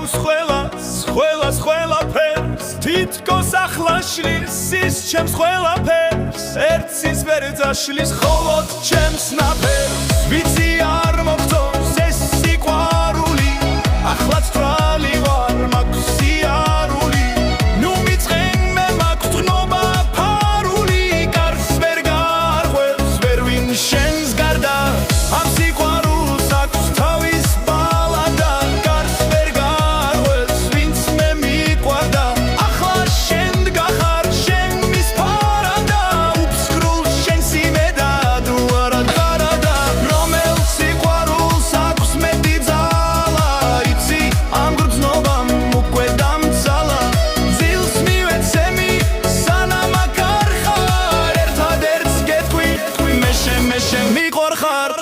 თავს ყველაფერს თითქოს ახლა შლის ის ჩემს ყველაფერს ერთის ვერ წაშლის მხოლოდ ჩემს ნაფერს ვიცი არ მოგწონს ეს სიყვარული ახლაც თვალი ვარ მაქვს სიარული ნუ მიწყენ მე მაქვს თნობა ფარული კარს ვერ გარღვევს ვერ ვინ შენს გარდა ამ სიყვარულს აქვს თავის ბალადა კარს ვერ გარღვევს ვინც მე მიყვარდა ახლა შენ დგახარ შენ მის ფარადა უფსკრულს შენ სიმედა თუ არა გარადა რომელ სიყვარულს აქვს მეტი ძალა იცი ამ გრძნობამ უკვე დამცალა ძილს მივეცემი სანამ აქ არ ხარ ერთადერთს გეტყვი მე შენ მიყვარხარ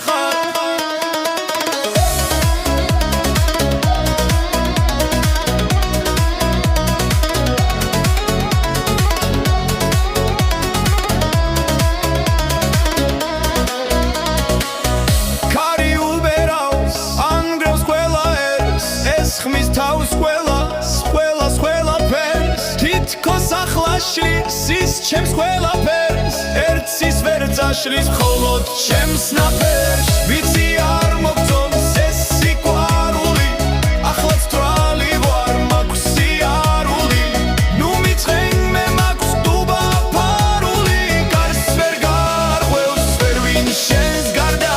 ხმის თავს ყველაფერს თითქოს ახლა შლის ის ჩემს ყველაფერს ერთის ვერ წაშლის მხოლოდ ჩემს ნაფერს ვიცი არ მოგწონს ეს სიყვარული ახლაც თვალი ვარ მაქვს სიარული ნუ მიწყენ მე მაქვს ტუბა ფარული კარს ვერ გარღვევს ვერ ვინ შენს გარდა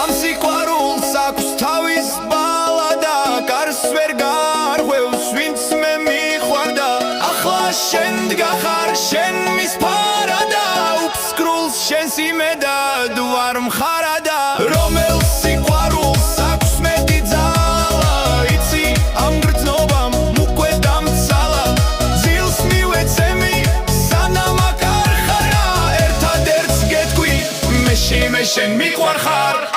ამ სიყვარულს აქვს თავის ბალადა კარს ვერ გარღვევს ვინც მე მიყვარდა ახლა შენ დგახარ შენ მის ფარადა უფსკრულს შენ სიმედა თუ არ მხარადა რომელ სიყვარულს აქვს მეტი ძალა იცი ამ გრძნობამ უკვე დამცალა ძილს მივეცემი სანამ აქ არ ხარ ერთადერთს გეტყვი მე შენ მიყვარხარ